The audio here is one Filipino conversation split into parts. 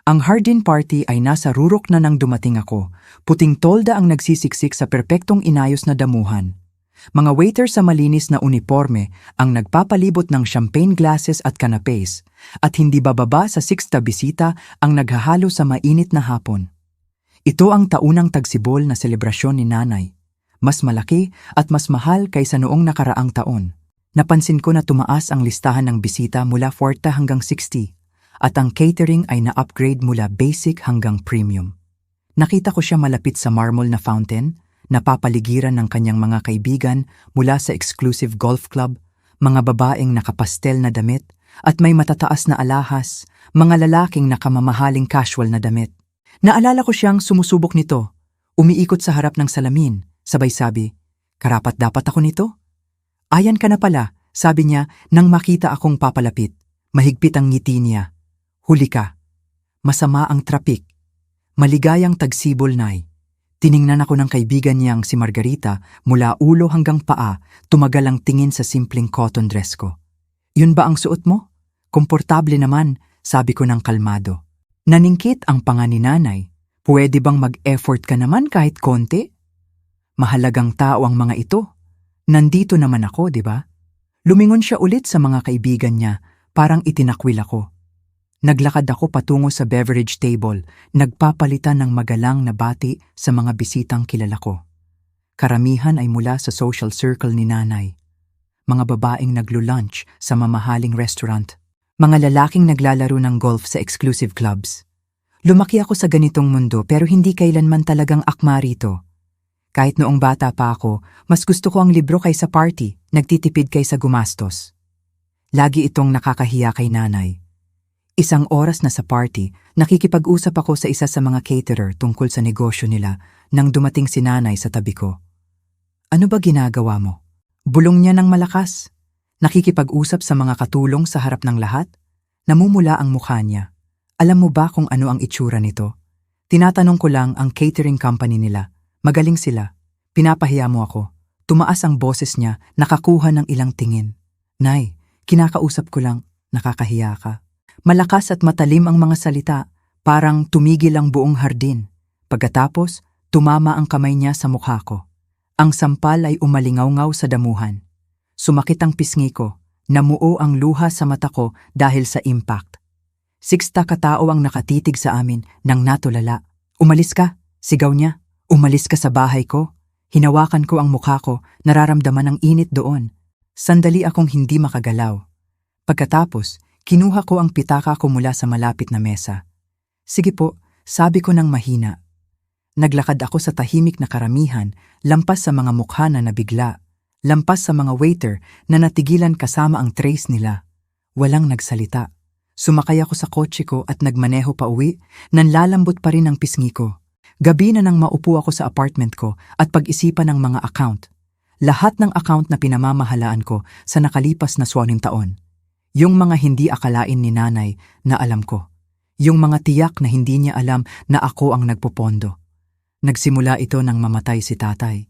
Ang hardin party ay nasa rurok na nang dumating ako. Puting tolda ang nagsisiksik sa perpektong inayos na damuhan. Mga waiter sa malinis na uniforme ang nagpapalibot ng champagne glasses at canapes, at hindi bababa sa 6 na bisita ang naghahalo sa mainit na hapon. Ito ang taunang tagsibol na selebrasyon ni nanay. Mas malaki at mas mahal kaysa noong nakaraang taon. Napansin ko na tumaas ang listahan ng bisita mula 40 hanggang 60, at ang catering ay na-upgrade mula basic hanggang premium. Nakita ko siya malapit sa marble na fountain, napapaligiran ng kanyang mga kaibigan mula sa exclusive golf club, mga babaeng nakapastel na damit, at may matataas na alahas, mga lalaking nakamamahaling casual na damit. Naalala ko siyang sumusubok nito, umiikot sa harap ng salamin, sabay sabi, "Karapat dapat ako nito?" "Ayan ka na pala," sabi niya nang makita akong papalapit. Mahigpit ang ngiti niya. "Huli ka. Masama ang trapik." Maligayang tagsibol, Nay. Tiningnan ako ng kaibigan niyang si Margarita mula ulo hanggang paa, tumagal ang tingin sa simpleng cotton dress ko. "Yun ba ang suot mo?" "Komportable naman," sabi ko ng kalmado. Naningkit ang panga ni nanay. "Pwede bang mag-effort ka naman kahit konti? Mahalagang tao ang mga ito. Nandito naman ako, di ba?" Lumingon siya ulit sa mga kaibigan niya, parang itinakwil ako. Naglakad ako patungo sa beverage table, nagpapalitan ng magalang na bati sa mga bisitang kilala ko. Karamihan ay mula sa social circle ni nanay. Mga babaeng naglo-lunch sa mamahaling restaurant. Mga lalaking naglalaro ng golf sa exclusive clubs. Lumaki ako sa ganitong mundo pero hindi kailanman talagang akma rito. Kahit noong bata pa ako, mas gusto ko ang libro kaysa party, nagtitipid kaysa gumastos. Lagi itong nakakahiya kay nanay. Isang oras na sa party, nakikipag-usap ako sa isa sa mga caterer tungkol sa negosyo nila nang dumating si nanay sa tabi ko. "Ano ba ginagawa mo?" Bulong niya ng malakas. Nakikipag-usap sa mga katulong sa harap ng lahat. Namumula ang mukha niya. "Alam mo ba kung ano ang itsura nito?" "Tinatanong ko lang ang catering company nila. Magaling sila. Pinapahiya mo ako." Tumaas ang boses niya, nakakuha ng ilang tingin. "Nay, kinakausap ko lang, nakakahiya ka." Malakas at matalim ang mga salita, parang tumigil ang buong hardin. Pagkatapos, tumama ang kamay niya sa mukha ko. Ang sampal ay umalingaw-ngaw sa damuhan. Sumakit ang pisngi ko, namuo ang luha sa mata ko dahil sa impact. 60 katao ang nakatitig sa amin nang natulala. "Umalis ka," sigaw niya. "Umalis ka sa bahay ko." Hinawakan ko ang mukha ko, nararamdaman ang init doon. Sandali akong hindi makagalaw. Pagkatapos, kinuha ko ang pitaka ko mula sa malapit na mesa. "Sige po," sabi ko ng mahina. Naglakad ako sa tahimik na karamihan, lampas sa mga mukha na nabigla, lampas sa mga waiter na natigilan kasama ang trays nila. Walang nagsalita. Sumakay ako sa kotse ko at nagmaneho pa uwi, nanlalambot pa rin ang pisngi ko. Gabi na nang maupo ako sa apartment ko at pag-isipan ng mga account. Lahat ng account na pinamamahalaan ko sa nakalipas na 6 taon. Yung mga hindi akalain ni nanay na alam ko. Yung mga tiyak na hindi niya alam na ako ang nagpopondo. Nagsimula ito nang mamatay si tatay.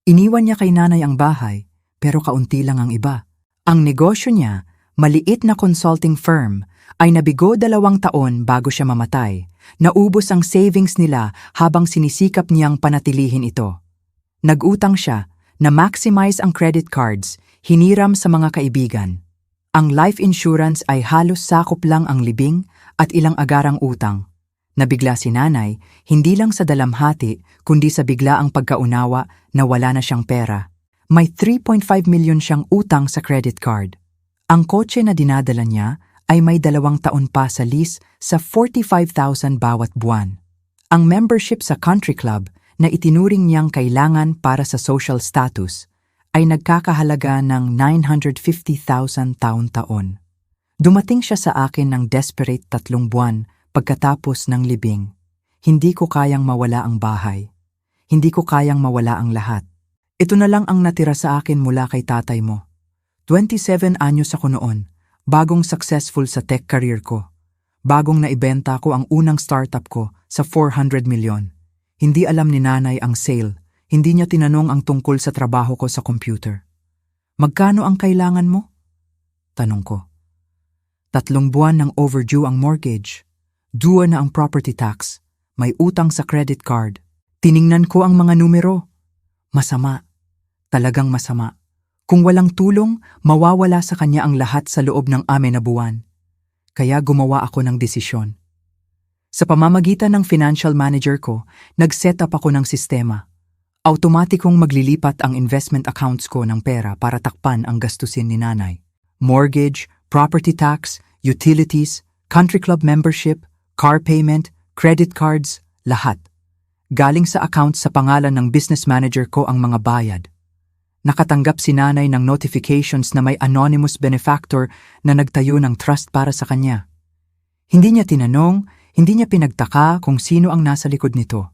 Iniwan niya kay nanay ang bahay, pero kaunti lang ang iba. Ang negosyo niya, maliit na consulting firm, ay nabigo 2 taon bago siya mamatay. Naubos ang savings nila habang sinisikap niyang panatilihin ito. Nag-utang siya, na-maximize ang credit cards, hiniram sa mga kaibigan. Ang life insurance ay halos sakop lang ang libing at ilang agarang utang. Nabigla si nanay, hindi lang sa dalamhati, kundi sa biglaang pagkaunawa na wala na siyang pera. May 3.5 million siyang utang sa credit card. Ang kotse na dinadala niya ay may 2 taon pa sa lease sa 45,000 bawat buwan. Ang membership sa country club na itinuring niyang kailangan para sa social status ay nagkakahalaga ng 950,000 taon-taon. Dumating siya sa akin ng desperate 3 buwan pagkatapos ng libing. Hindi ko kayang mawala ang bahay. Hindi ko kayang mawala ang lahat. Ito na lang ang natira sa akin mula kay tatay mo. 27 anyos ako noon, bagong successful sa tech career ko. Bagong naibenta ko ang unang startup ko sa 400 million. Hindi alam ni nanay ang sale. Hindi niya tinanong ang tungkol sa trabaho ko sa computer. "Magkano ang kailangan mo?" tanong ko. 3 buwan ng overdue ang mortgage. Dua na ang property tax. May utang sa credit card. Tiningnan ko ang mga numero. Masama. Talagang masama. Kung walang tulong, mawawala sa kanya ang lahat sa loob ng amin na buwan. Kaya gumawa ako ng desisyon. Sa pamamagitan ng financial manager ko, nag-set up ako ng sistema. Automatikong maglilipat ang investment accounts ko ng pera para takpan ang gastusin ni nanay. Mortgage, property tax, utilities, country club membership, car payment, credit cards, lahat. Galing sa account sa pangalan ng business manager ko ang mga bayad. Nakatanggap si nanay ng notifications na may anonymous benefactor na nagtayo ng trust para sa kanya. Hindi niya tinanong, hindi niya pinagtaka kung sino ang nasa likod nito.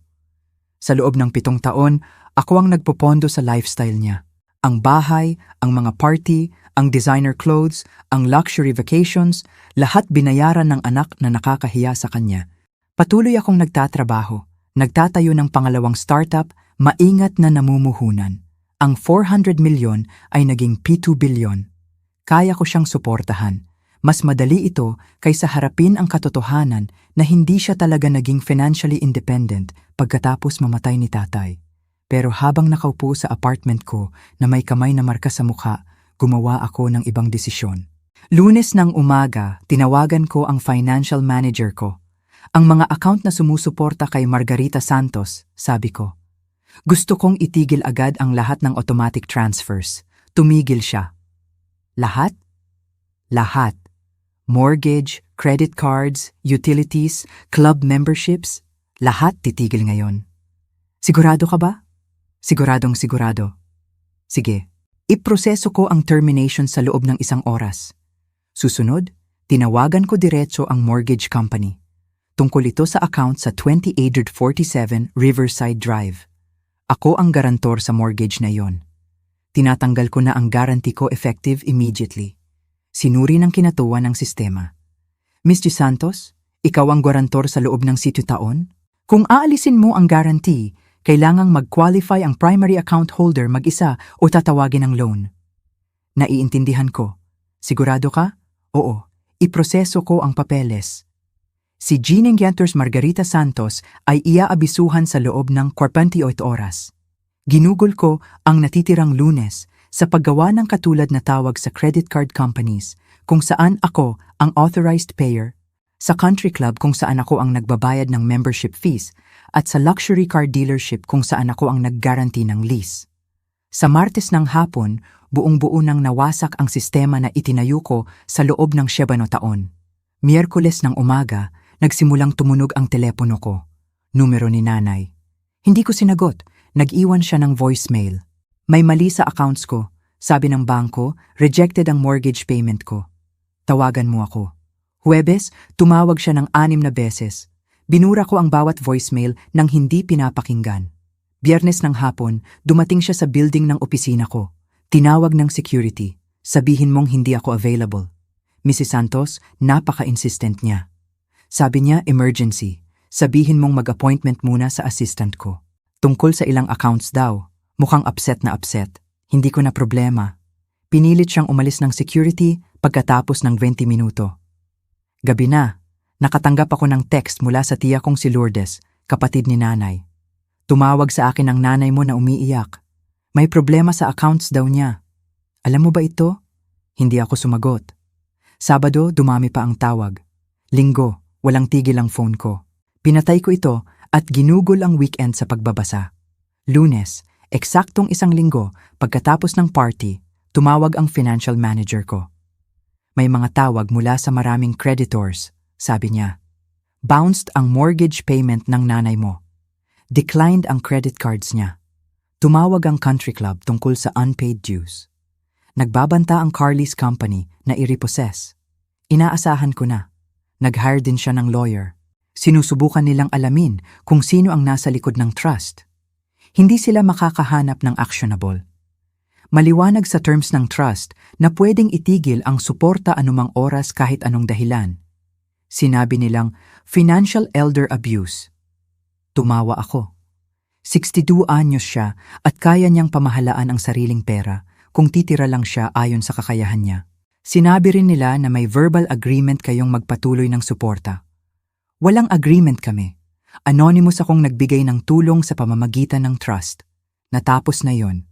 Sa loob ng 7 taon, ako ang nagpopondo sa lifestyle niya. Ang bahay, ang mga party, ang designer clothes, ang luxury vacations, lahat binayaran ng anak na nakakahiya sa kanya. Patuloy akong nagtatrabaho, nagtatayo ng pangalawang startup, maingat na namumuhunan. Ang 400 milyon ay naging P2 billion. Kaya ko siyang suportahan. Mas madali ito kaysa harapin ang katotohanan na hindi siya talaga naging financially independent pagkatapos mamatay ni tatay. Pero habang nakaupo sa apartment ko na may kamay na marka sa mukha, gumawa ako ng ibang desisyon. Lunes ng umaga, tinawagan ko ang financial manager ko. Ang mga account na sumusuporta kay Margarita Santos, sabi ko. Gusto kong itigil agad ang lahat ng automatic transfers. Tumigil siya. Lahat? Lahat. Mortgage, credit cards, utilities, club memberships, lahat titigil ngayon. Sigurado ka ba? Siguradong sigurado. Sige, iproseso ko ang termination sa loob ng 1 oras. Susunod, tinawagan ko diretso ang mortgage company. Tungkol ito sa account sa 2847 Riverside Drive. Ako ang garantor sa mortgage na yon. Tinatanggal ko na ang guarantee ko effective immediately. Sinuri ng kinatuwa ng sistema. Ms. G. Santos, ikaw ang garantor sa loob ng 7 taon? Kung aalisin mo ang guarantee, kailangang mag-qualify ang primary account holder mag-isa o tatawagin ang loan. Naiintindihan ko. Sigurado ka? Oo, iproseso ko ang papeles. Si Jean Enganters Margarita Santos ay iaabisuhan sa loob ng 48 oras. Ginugol ko ang natitirang Lunes sa paggawa ng katulad na tawag sa credit card companies kung saan ako ang authorized payer, sa country club kung saan ako ang nagbabayad ng membership fees, at sa luxury car dealership kung saan ako ang nag-guarantee ng lease. Sa Martes ng hapon, buong-buo nang nawasak ang sistema na itinayo ko sa loob ng 7 taon. Miyerkules ng umaga, nagsimulang tumunog ang telepono ko. Numero ni nanay. Hindi ko sinagot, nag-iwan siya ng voicemail. May mali sa accounts ko. Sabi ng bangko, rejected ang mortgage payment ko. Tawagan mo ako. Huwebes, tumawag siya ng 6 na beses. Binura ko ang bawat voicemail nang hindi pinapakinggan. Biyernes ng hapon, dumating siya sa building ng opisina ko. Tinawag ng security. Sabihin mong hindi ako available. Mrs. Santos, napaka-insistent niya. Sabi niya, emergency. Sabihin mong mag-appointment muna sa assistant ko. Tungkol sa ilang accounts daw. Mukhang upset na upset. Hindi ko na problema. Pinilit siyang umalis ng security pagkatapos ng 20 minuto. Gabi na, nakatanggap ako ng text mula sa tiya kong si Lourdes, kapatid ni nanay. Tumawag sa akin ang nanay mo na umiiyak. May problema sa accounts daw niya. Alam mo ba ito? Hindi ako sumagot. Sabado, dumami pa ang tawag. Linggo, walang tigil ang phone ko. Pinatay ko ito at ginugol ang weekend sa pagbabasa. Lunes, eksaktong 1 linggo pagkatapos ng party, tumawag ang financial manager ko. May mga tawag mula sa maraming creditors, sabi niya. Bounced ang mortgage payment ng nanay mo. Declined ang credit cards niya. Tumawag ang country club tungkol sa unpaid dues. Nagbabanta ang car lease company na i-repossess. Inaasahan ko na. Nag-hire din siya ng lawyer. Sinusubukan nilang alamin kung sino ang nasa likod ng trust. Hindi sila makakahanap ng actionable. Maliwanag sa terms ng trust na pwedeng itigil ang suporta anumang oras kahit anong dahilan. Sinabi nilang financial elder abuse. Tumawa ako. 62 anyos siya at kaya niyang pamahalaan ang sariling pera kung titira lang siya ayon sa kakayahan niya. Sinabi rin nila na may verbal agreement kayong magpatuloy ng suporta. Walang agreement kami. Anonymous akong nagbigay ng tulong sa pamamagitan ng trust. Natapos na yon.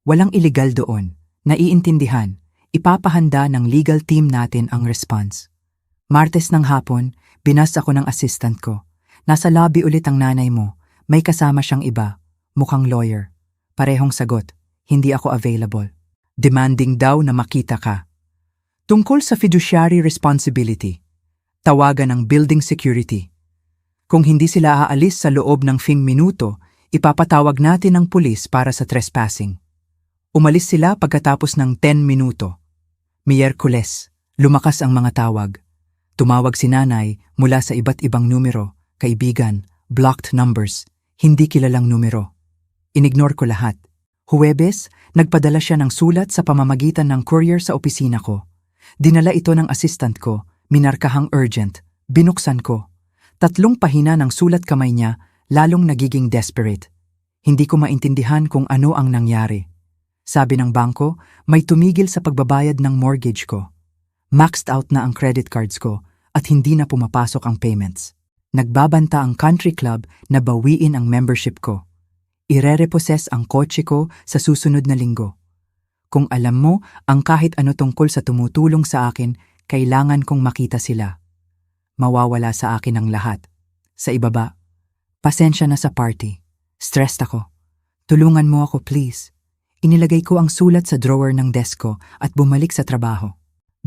Walang illegal doon. Naiintindihan. Ipapahanda ng legal team natin ang response. Martes ng hapon, binas ako ng assistant ko. Nasa lobby ulit ang nanay mo. May kasama siyang iba. Mukhang lawyer. Parehong sagot. Hindi ako available. Demanding daw na makita ka. Tungkol sa fiduciary responsibility. Tawagan ng building security. Kung hindi sila aalis sa loob ng 5 minuto, ipapatawag natin ang pulis para sa trespassing. Umalis sila pagkatapos ng 10 minuto. Miyerkules, lumakas ang mga tawag. Tumawag si nanay mula sa iba't ibang numero, kaibigan, blocked numbers, hindi kilalang numero. Inignore ko lahat. Huwebes, nagpadala siya ng sulat sa pamamagitan ng courier sa opisina ko. Dinala ito ng assistant ko, minarkahang urgent. Binuksan ko. 3 pahina ng sulat kamay niya, lalong nagiging desperate. Hindi ko maintindihan kung ano ang nangyari. Sabi ng bangko, may tumigil sa pagbabayad ng mortgage ko. Maxed out na ang credit cards ko at hindi na pumapasok ang payments. Nagbabanta ang country club na bawiin ang membership ko. Ire-repossess ang kotse ko sa susunod na linggo. Kung alam mo ang kahit ano tungkol sa tumutulong sa akin, kailangan kong makita sila. Mawawala sa akin ang lahat. Sa ibaba, pasensya na sa party. Stressed ako. Tulungan mo ako please. Inilagay ko ang sulat sa drawer ng desk ko at bumalik sa trabaho.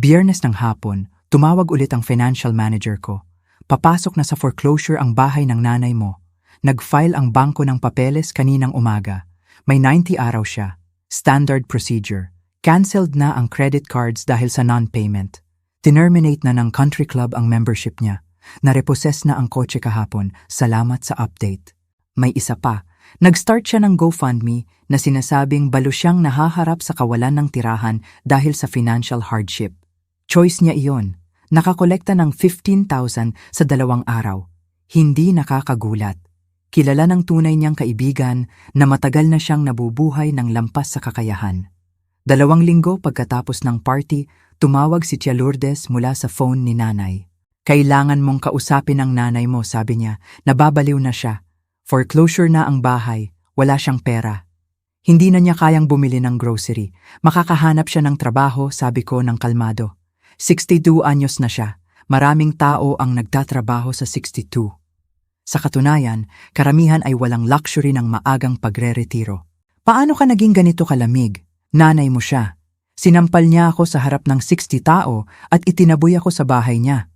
Biyernes ng hapon, tumawag ulit ang financial manager ko. Papasok na sa foreclosure ang bahay ng nanay mo. Nag-file ang bangko ng papeles kaninang umaga. May 90 araw siya. Standard procedure. Cancelled na ang credit cards dahil sa non-payment. Terminate na ng country club ang membership niya. Narepossess na ang kotse kahapon. Salamat sa update. May isa pa. Nag-start siya ng GoFundMe na sinasabing balo siyang nahaharap sa kawalan ng tirahan dahil sa financial hardship. Choice niya iyon. Nakakolekta ng 15,000 sa 2 araw. Hindi nakakagulat. Kilala ng tunay niyang kaibigan na matagal na siyang nabubuhay ng lampas sa kakayahan. 2 linggo pagkatapos ng party, tumawag si Tia Lourdes mula sa phone ni nanay. Kailangan mong kausapin ang nanay mo, sabi niya. Nababaliw na siya. Foreclosure na ang bahay. Wala siyang pera. Hindi na niya kayang bumili ng grocery. Makakahanap siya ng trabaho, sabi ko ng kalmado. 62 anyos na siya. Maraming tao ang nagtatrabaho sa 62. Sa katunayan, karamihan ay walang luxury ng maagang pagre-retiro. Paano ka naging ganito kalamig? Nanay mo siya. Sinampal niya ako sa harap ng 60 tao at itinaboy ako sa bahay niya.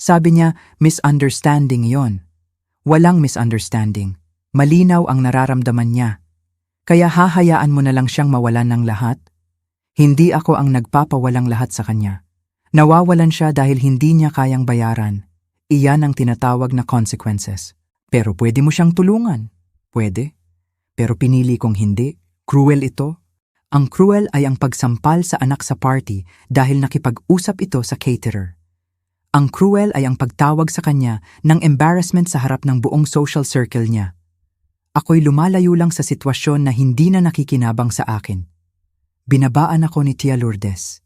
Sabi niya, misunderstanding yon. Walang misunderstanding. Malinaw ang nararamdaman niya. Kaya hahayaan mo na lang siyang mawalan ng lahat? Hindi ako ang nagpapawalang lahat sa kanya. Nawawalan siya dahil hindi niya kayang bayaran. Iyan ang tinatawag na consequences. Pero pwede mo siyang tulungan. Pwede. Pero pinili kong hindi. Cruel ito. Ang cruel ay ang pagsampal sa anak sa party dahil nakipag-usap ito sa caterer. Ang cruel ay ang pagtawag sa kanya ng embarrassment sa harap ng buong social circle niya. Ako'y lumalayo lang sa sitwasyon na hindi na nakikinabang sa akin. Binabaan ako ni Tia Lourdes.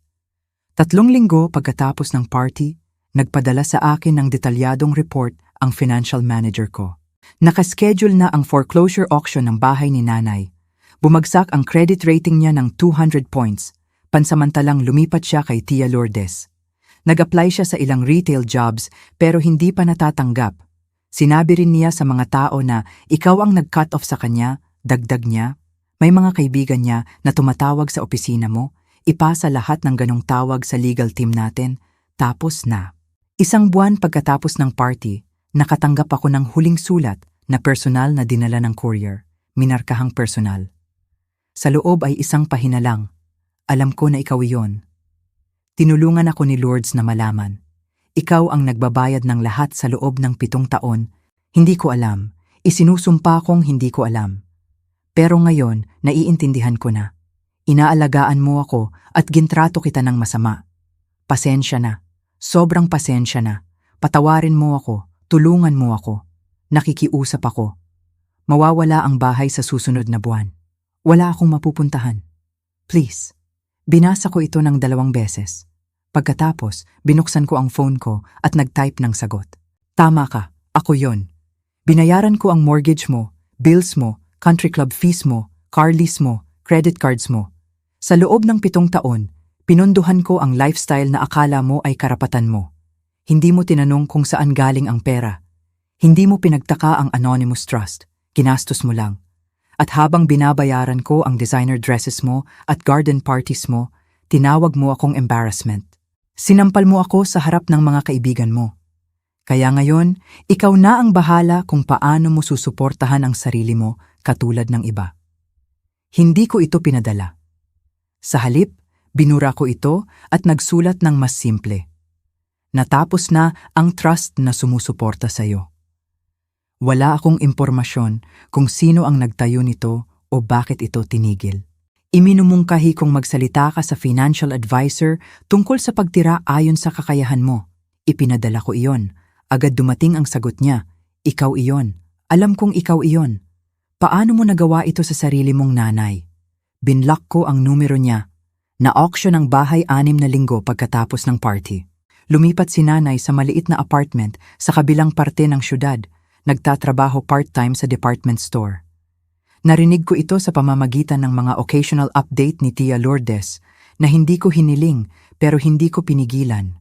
3 linggo pagkatapos ng party, nagpadala sa akin ng detalyadong report ang financial manager ko. Nakaschedule na ang foreclosure auction ng bahay ni nanay. Bumagsak ang credit rating niya ng 200 points. Pansamantalang lumipat siya kay Tia Lourdes. Nag-apply siya sa ilang retail jobs pero hindi pa natatanggap. Sinabi rin niya sa mga tao na ikaw ang nag-cut off sa kanya, dagdag niya. May mga kaibigan niya na tumatawag sa opisina mo, ipasa lahat ng ganong tawag sa legal team natin, tapos na. 1 buwan pagkatapos ng party, nakatanggap ako ng huling sulat na personal na dinala ng courier, minarkahang personal. Sa loob ay 1 pahina lang. Alam ko na ikaw iyon. Tinulungan ako ni Lourdes na malaman. Ikaw ang nagbabayad ng lahat sa loob ng 7 taon. Hindi ko alam. Isinusumpa kong hindi ko alam. Pero ngayon, naiintindihan ko na. Inaalagaan mo ako at gintrato kita ng masama. Pasensya na. Sobrang pasensya na. Patawarin mo ako. Tulungan mo ako. Nakikiusap ako. Mawawala ang bahay sa susunod na buwan. Wala akong mapupuntahan. Please. Binasa ko ito ng 2 beses. Pagkatapos, binuksan ko ang phone ko at nag-type ng sagot. Tama ka, ako yon. Binayaran ko ang mortgage mo, bills mo, country club fees mo, car lease mo, credit cards mo. Sa loob ng 7 taon, pinunduhan ko ang lifestyle na akala mo ay karapatan mo. Hindi mo tinanong kung saan galing ang pera. Hindi mo pinagtaka ang anonymous trust. Ginastos mo lang. At habang binabayaran ko ang designer dresses mo at garden parties mo, tinawag mo akong embarrassment. Sinampal mo ako sa harap ng mga kaibigan mo. Kaya ngayon, ikaw na ang bahala kung paano mo susuportahan ang sarili mo katulad ng iba. Hindi ko ito pinadala. Sa halip, binura ko ito at nagsulat ng mas simple. Natapos na ang trust na sumusuporta sa iyo. Wala akong impormasyon kung sino ang nagtayo nito o bakit ito tinigil. Iminumungkahi kong magsalita ka sa financial advisor tungkol sa pagtira ayon sa kakayahan mo. Ipinadala ko iyon. Agad dumating ang sagot niya. Ikaw iyon. Alam kong ikaw iyon. Paano mo nagawa ito sa sarili mong nanay? Binlock ko ang numero niya. Na-auction ang bahay 6 na linggo pagkatapos ng party. Lumipat si nanay sa maliit na apartment sa kabilang parte ng syudad. Nagtatrabaho part-time sa department store. Narinig ko ito sa pamamagitan ng mga occasional update ni Tia Lourdes na hindi ko hiniling pero hindi ko pinigilan.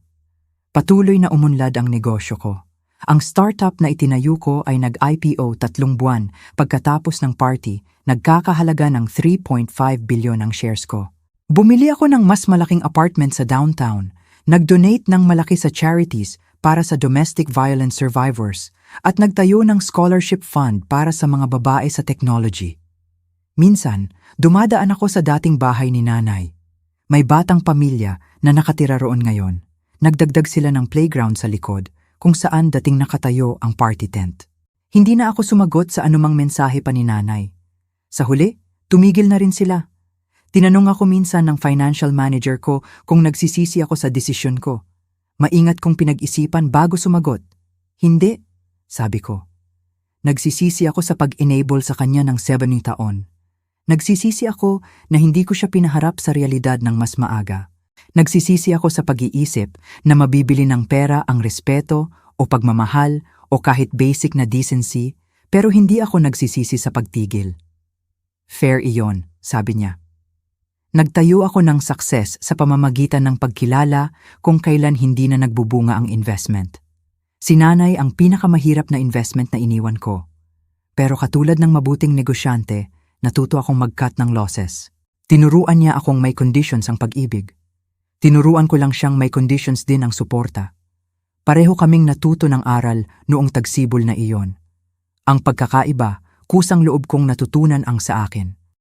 Patuloy na umunlad ang negosyo ko. Ang startup na itinayo ko ay nag-IPO 3 buwan pagkatapos ng party, nagkakahalaga ng 3.5 bilyon ang shares ko. Bumili ako ng mas malaking apartment sa downtown, nag-donate ng malaki sa charities para sa domestic violence survivors, at nagtayo ng scholarship fund para sa mga babae sa technology. Minsan, dumadaan ako sa dating bahay ni nanay. May batang pamilya na nakatira roon ngayon. Nagdagdag sila ng playground sa likod kung saan dating nakatayo ang party tent. Hindi na ako sumagot sa anumang mensahe pa ni nanay. Sa huli, tumigil na rin sila. Tinanong ako minsan ng financial manager ko kung nagsisisi ako sa desisyon ko. Maingat kong pinag-isipan bago sumagot. Hindi, sabi ko. Nagsisisi ako sa pag-enable sa kanya ng 7 taon. Nagsisisi ako na hindi ko siya pinaharap sa realidad ng mas maaga. Nagsisisi ako sa pag-iisip na mabibili ng pera ang respeto o pagmamahal o kahit basic na decency, pero hindi ako nagsisisi sa pagtigil. Fair iyon, sabi niya. Nagtayo ako ng success sa pamamagitan ng pagkilala kung kailan hindi na nagbubunga ang investment. Si nanay ang pinakamahirap na investment na iniwan ko. Pero katulad ng mabuting negosyante, natuto akong mag-cut ng losses. Tinuruan niya akong may conditions ang pag-ibig. Tinuruan ko lang siyang may conditions din ang suporta. Pareho kaming natuto ng aral noong tagsibol na iyon. Ang pagkakaiba, kusang loob kong natutunan ang sa akin.